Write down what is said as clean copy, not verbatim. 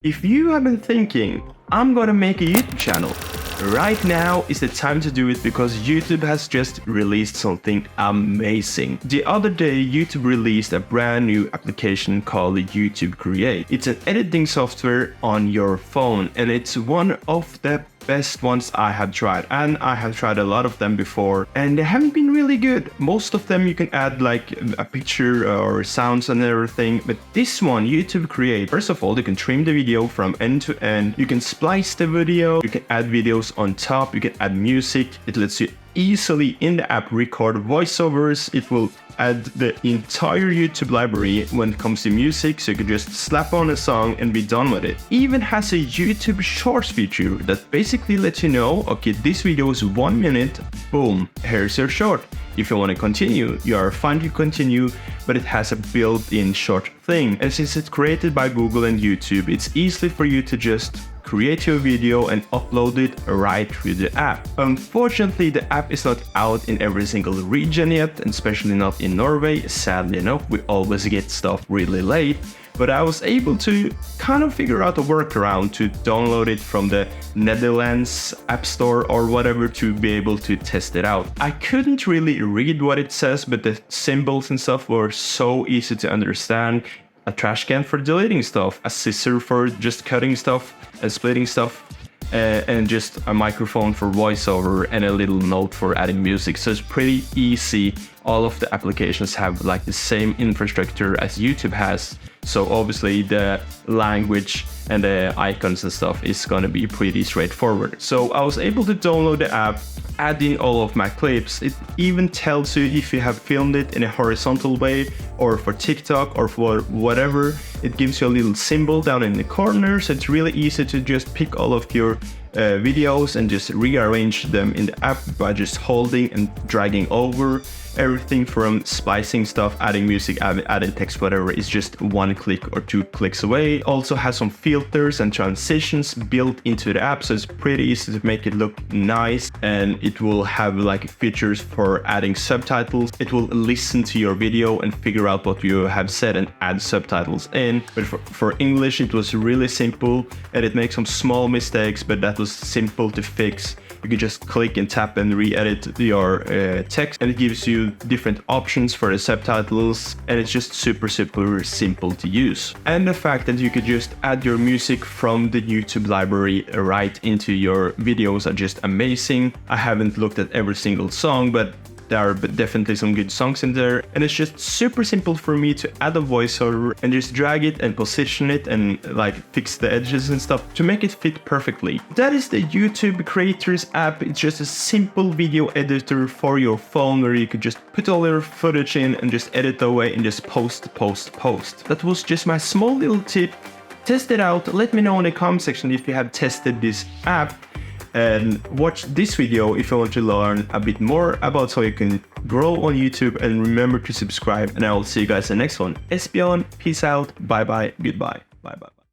If you have been thinking, I'm gonna make a YouTube channel, right now is the time to do it because YouTube has just released something amazing. The other day, YouTube released a brand new application called YouTube Create. It's an editing software on your phone and it's one of the best ones I have tried, and I have tried a lot of them before and they haven't been really good. Most of them you can add like a picture or sounds and everything, but this one, YouTube Create, first of all, you can trim the video from end to end, you can splice the video, you can add videos on top, you can add music. It lets you easily in the app record voiceovers. It will add the entire YouTube library when it comes to music, so you can just slap on a song and be done with it. Even has a YouTube Shorts feature that basically lets you know, okay, this video is 1 minute, boom, here's your short. If you want to continue, you are fine to continue, but it has a built-in short thing. And since it's created by Google and YouTube, it's easy for you to just create your video and upload it right through the app. Unfortunately, the app is not out in every single region yet, and especially not in Norway. Sadly enough, we always get stuff really late, but I was able to kind of figure out a workaround to download it from the Netherlands App Store or whatever to be able to test it out. I couldn't really read what it says, but the symbols and stuff were so easy to understand. A trash can for deleting stuff, a scissor for just cutting stuff and splitting stuff, and just a microphone for voiceover and a little note for adding music. So it's pretty easy. All of the applications have like the same infrastructure as YouTube has. So obviously the language and the icons and stuff is gonna be pretty straightforward. So I was able to download the app, add in all of my clips. It even tells you if you have filmed it in a horizontal way or for TikTok or for whatever. It gives you a little symbol down in the corner, so it's really easy to just pick all of your videos and just rearrange them in the app by just holding and dragging over. Everything from splicing stuff, adding music, adding text, whatever, is just 1 click or 2 clicks away. Also has some filters and transitions built into the app, so it's pretty easy to make it look nice. And it will have like features for adding subtitles. It will listen to your video and figure out what you have said and add subtitles in. But for English, it was really simple, and it makes some small mistakes, but that was simple to fix. You can just click and tap and re-edit your text, and it gives you different options for the subtitles, and it's just super simple to use. And the fact that you could just add your music from the YouTube library right into your videos are just amazing. I haven't looked at every single song, but there are definitely some good songs in there, and it's just super simple for me to add a voiceover and just drag it and position it and like fix the edges and stuff to make it fit perfectly. That is the YouTube Creators app. It's just a simple video editor for your phone where you could just put all your footage in and just edit away and just post. That was just my small little tip. Test it out. Let me know in the comment section if you have tested this app. And watch this video if you want to learn a bit more about how you can grow on YouTube, and remember to subscribe, and I will see you guys in the next one. Esbjørn, peace out, bye bye, goodbye, bye bye.